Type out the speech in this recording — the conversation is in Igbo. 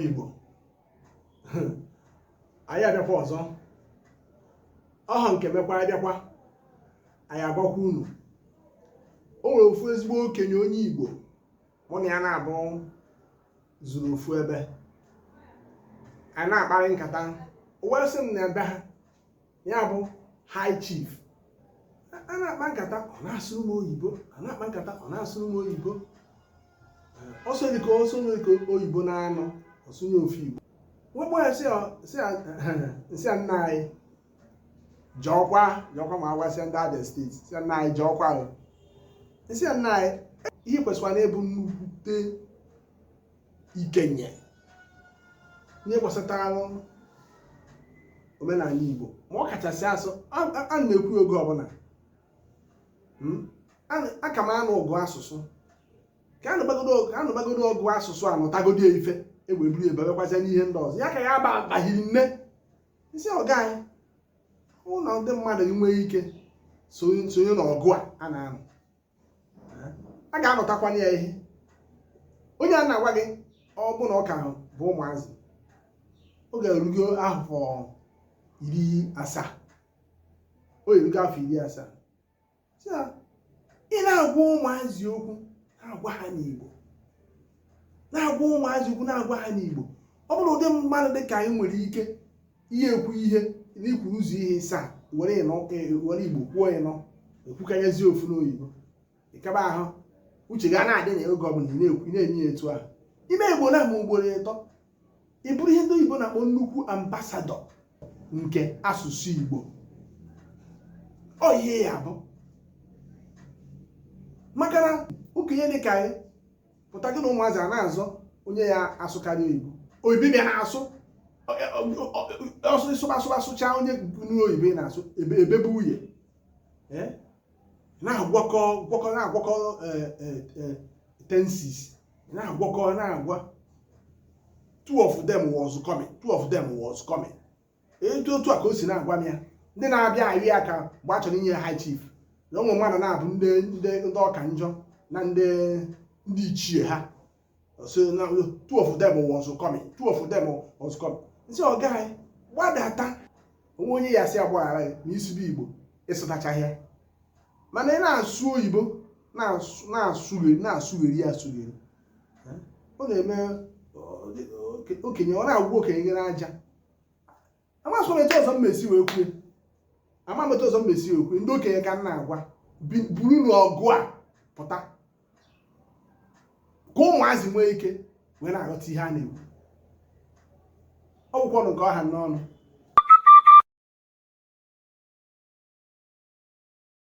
Igbo anyị abịakwa ọzọ ọha nke mekwara abịakwa anyị agwakwa unu o nwere ofu ezigbo okenye onye Igbo mụ na ya na-abụ zuru ofu ebe anyị na-akparị nkata o wee sị m na ebe ha ya bụ High Chief a na-akpa nkata ọ na-asụrụ m oyibo a na-akpa nkata ọ na-asụrụ m oyibo ọsọ dịka oyibo na-anọ ọsụnye ofu Igbo nwekpọ ya si ya nna anyị jọkwa ma agwasịa ndị Abia steeti si ya nna anyị jọkwa isi ya nna anyị ihe kwesịkwa na-ebu nnukwute ikenye ihe gbasatara omenala Igbo ma ọ kachasị asụ a na-ekwu oge ọbụla aka m anụ ọgụ asụsụ ka anụbagodo ọgụ asụsụ anụtagodo ife egbeburu ebebekwazia n'ihe ndị ọzọ ya ka ya bahiri nne isi ọga anyị ụlọ ndị mmadụ nwee ike sonye n'ọgụ a na-anụ a ga-anụtakwana ya ihe onye a na-agwa gị ọ bụ na ọ ka bụ ụmụazị oge erugo afọ 70 o erugo afọ 70 ị na-agwa ụmụazị okwu na-agwa ha n'Igbo na-agwa ụmụazị okwu na-agwa ha n'Igbo ọ bụrụ ụdị mmadụ dị ka anyị nwere ike ihe ekwu ihe n'ikwuru ụzọ ihe isaa were Igbo kwuo ịnọ ekwukanyezi ofu n'oyibo ịkaba ahụ uche ga na-adị na oge ọbụla ị na-enye ya etu ahụ ime Igbo na-ama ugboro ịtọ ị bụrụ ihe ndị oyibo na-akpọ nnukwu ambasadọ nke asụsụ Igbo ọ ihe ya bụ maka na okenye dị ka anyị pụta gị na ụmụazị a na-azọ onye ya asụkarị oyibo bịa na-asụ asụcha onye nụ oyibo na-asụ ebebu uye na-agwakọ tenses na-agwa two of them was coming otu a ka o si na-agwa m ya ndị na-abịa ahụ ya ka mgbe a chọrọ inye High Chief na ụmụ mmadụ na-abụ ndị ọka njọ na ndị ichie ha so two of them was coming nsị ọga anyị gbadata onwe onye ya si agbaghara ya na isi bụ Igbo ịsụtachaghị ya mana ị na-asụ oyibo na-asụgheri ọ na-eme okenye ọ na-agwụ okenye gị n'aja amametụ ọzọ mmesi wee kwue ndị okenye ka m na-agwa buru n'ọgụ a pụta ka ụmụazị nwee ike wee na-aghọta ihe a na-ekwu ọ bụkwa nke ọha n'ọnụ